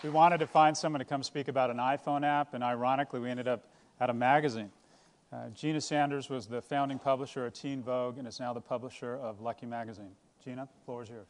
We wanted to find someone to come speak about an iPhone app, and ironically, we ended up at a magazine. Gina Sanders was the founding publisher of Teen Vogue and is now the publisher of Lucky Magazine. Gina, the floor is yours.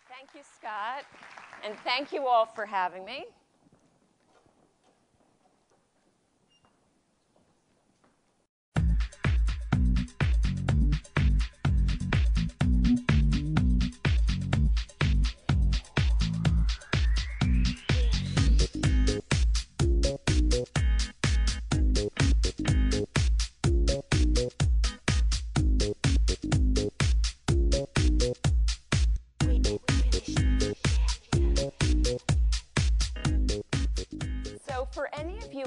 Thank you, Scott, and thank you all for having me.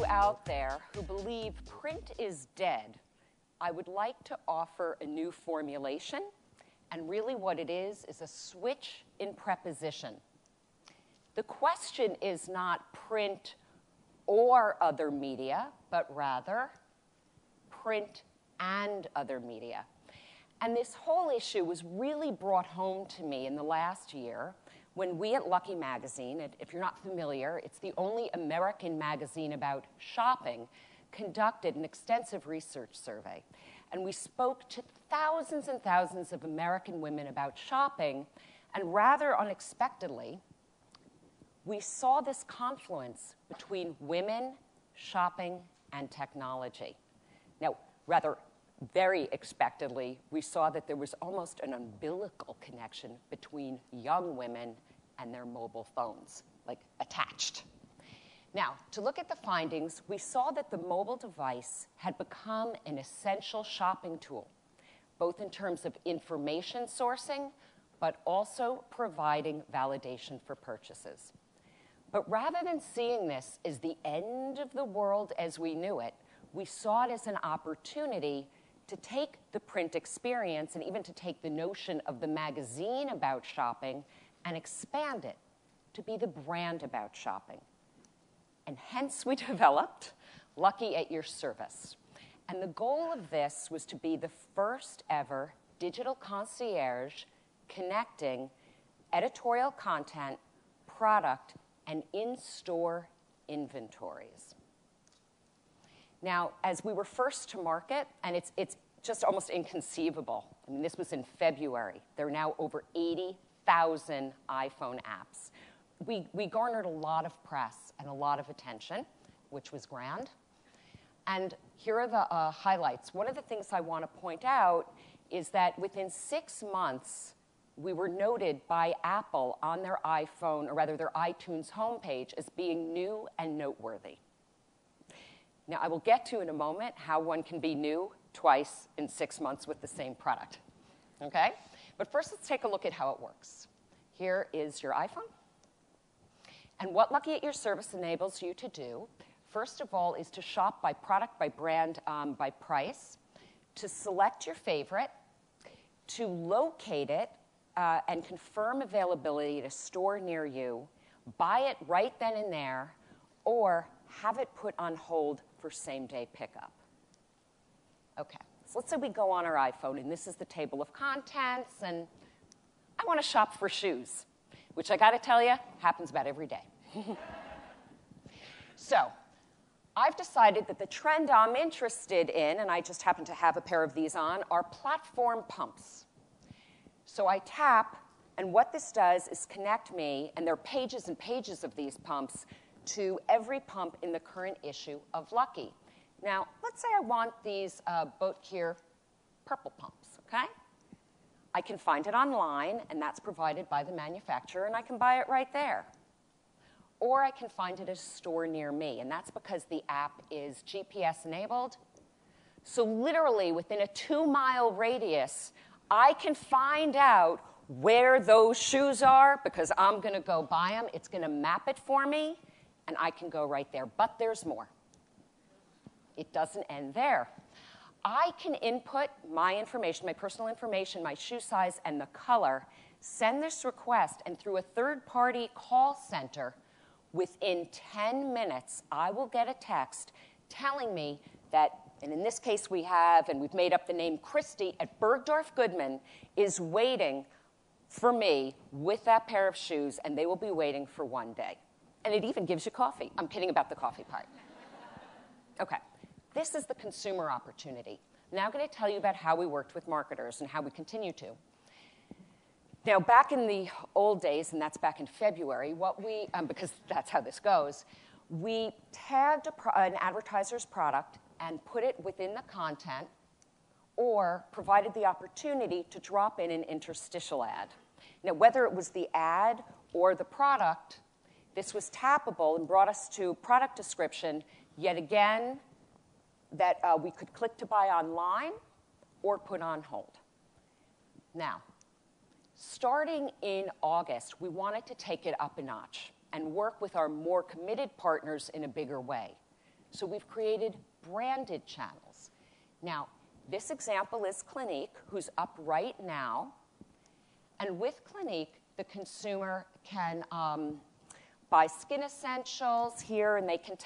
Out there who believe print is dead, I would like to offer a new formulation, and really what it is a switch in preposition. The question is not print or other media, but rather print and other media. And this whole issue was really brought home to me in the last year when we at Lucky Magazine, if you're not familiar, it's the only American magazine about shopping, conducted an extensive research survey. And we spoke to thousands and thousands of American women about shopping, and rather unexpectedly, we saw this confluence between women, shopping, and technology. Now, rather very expectedly, we saw that there was almost an umbilical connection between young women and their mobile phones, like attached. Now, to look at the findings, we saw that the mobile device had become an essential shopping tool, both in terms of information sourcing, but also providing validation for purchases. But rather than seeing this as the end of the world as we knew it, we saw it as an opportunity to take the print experience and even to take the notion of the magazine about shopping and expand it to be the brand about shopping. And hence we developed Lucky at Your Service. And the goal of this was to be the first ever digital concierge connecting editorial content, product, and in-store inventories. Now, as we were first to market, and it's just almost inconceivable. I mean, this was in February. There are now over 80,000 iPhone apps. We garnered a lot of press and a lot of attention, which was grand. And here are the highlights. One of the things I want to point out is that within 6 months, we were noted by Apple on their iPhone, or rather their iTunes homepage, as being new and noteworthy. Now, I will get to in a moment how one can be new twice in 6 months with the same product, okay? But first, let's take a look at how it works. Here is your iPhone. And what Lucky at Your Service enables you to do, first of all, is to shop by product, by brand, by price, to select your favorite, to locate it, and confirm availability at a store near you, buy it right then and there, or have it put on hold for same-day pickup. Okay, so let's say we go on our iPhone, and this is the table of contents, and I want to shop for shoes, which I got to tell you, happens about every day. So I've decided that the trend I'm interested in, and I just happen to have a pair of these on, are platform pumps. So I tap, and what this does is connect me, and there are pages and pages of these pumps, to every pump in the current issue of Lucky. Now, let's say I want these Boat Care purple pumps, okay? I can find it online, and that's provided by the manufacturer, and I can buy it right there. Or I can find it at a store near me, and that's because the app is GPS enabled. So literally, within a 2-mile radius, I can find out where those shoes are because I'm going to go buy them. It's going to map it for me, and I can go right there. But there's more. It doesn't end there. I can input my information, my personal information, my shoe size, and the color, send this request, and through a third-party call center, within 10 minutes, I will get a text telling me that, and in this case we've made up the name Christy at Bergdorf Goodman, is waiting for me with that pair of shoes, and they will be waiting for one day. And it even gives you coffee. I'm kidding about the coffee part. Okay, this is the consumer opportunity. Now I'm going to tell you about how we worked with marketers and how we continue to. Now, back in the old days, and that's back in February, because that's how this goes, we tagged an advertiser's product and put it within the content or provided the opportunity to drop in an interstitial ad. Now, whether it was the ad or the product, this was tappable and brought us to product description, yet again, that we could click to buy online or put on hold. Now, starting in August, we wanted to take it up a notch and work with our more committed partners in a bigger way. So we've created branded channels. Now, this example is Clinique, who's up right now. And with Clinique, the consumer can buy skin essentials here, and they can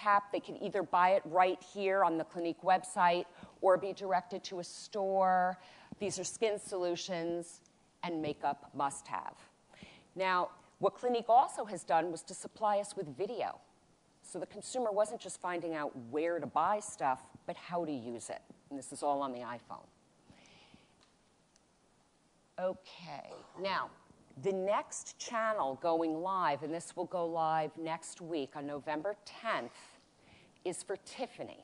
either buy it right here on the Clinique website or be directed to a store. These are skin solutions and makeup must-have. Now, what Clinique also has done was to supply us with video. So the consumer wasn't just finding out where to buy stuff, but how to use it. And this is all on the iPhone. Okay, now, the next channel going live, and this will go live next week on November 10th, is for Tiffany.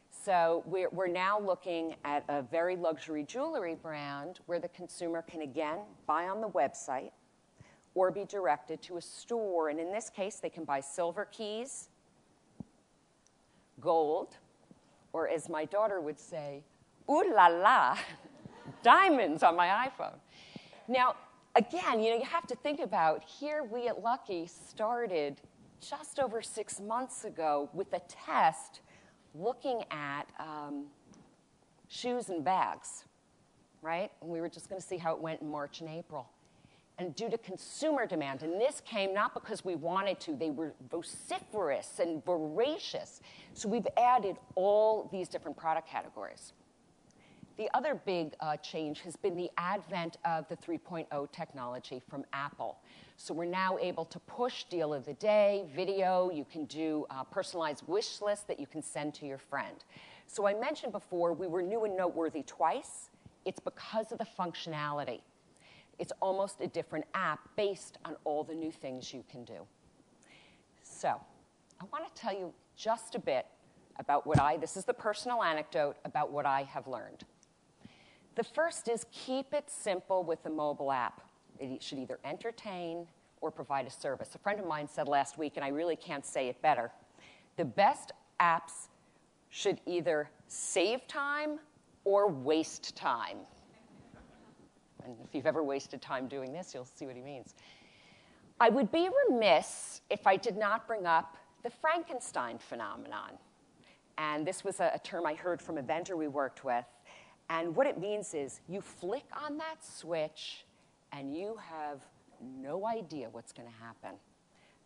So we're now looking at a very luxury jewelry brand where the consumer can, again, buy on the website or be directed to a store. And in this case, they can buy silver keys, gold, or as my daughter would say, ooh la la, diamonds on my iPhone. Now, again, you have to think about, here we at Lucky started just over 6 months ago with a test looking at shoes and bags, right? And we were just going to see how it went in March and April. And due to consumer demand, and this came not because we wanted to, they were vociferous and voracious. So we've added all these different product categories. The other big change has been the advent of the 3.0 technology from Apple. So we're now able to push deal of the day, video. You can do personalized wish lists that you can send to your friend. So I mentioned before we were new and noteworthy twice. It's because of the functionality. It's almost a different app based on all the new things you can do. So I want to tell you just a bit about this is the personal anecdote about what I have learned. The first is keep it simple with the mobile app. It should either entertain or provide a service. A friend of mine said last week, and I really can't say it better, the best apps should either save time or waste time. And if you've ever wasted time doing this, you'll see what he means. I would be remiss if I did not bring up the Frankenstein phenomenon. And this was a term I heard from a vendor we worked with. And what it means is you flick on that switch and you have no idea what's going to happen.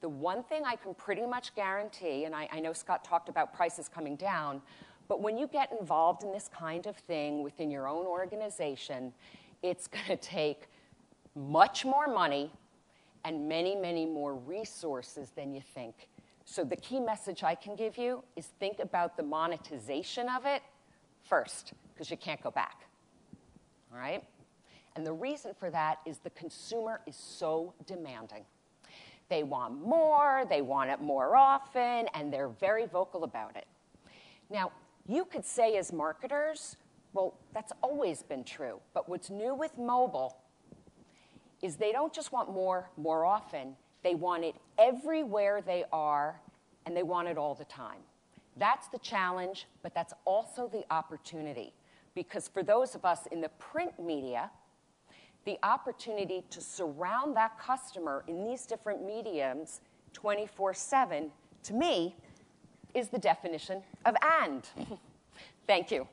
The one thing I can pretty much guarantee, and I know Scott talked about prices coming down, but when you get involved in this kind of thing within your own organization, it's going to take much more money and many, many more resources than you think. So the key message I can give you is think about the monetization of it first, because you can't go back, all right? And the reason for that is the consumer is so demanding. They want more, they want it more often, and they're very vocal about it. Now, you could say as marketers, well, that's always been true. But what's new with mobile is they don't just want more often. They want it everywhere they are, and they want it all the time. That's the challenge, but that's also the opportunity. Because for those of us in the print media, the opportunity to surround that customer in these different mediums 24/7, to me, is the definition of and. Thank you.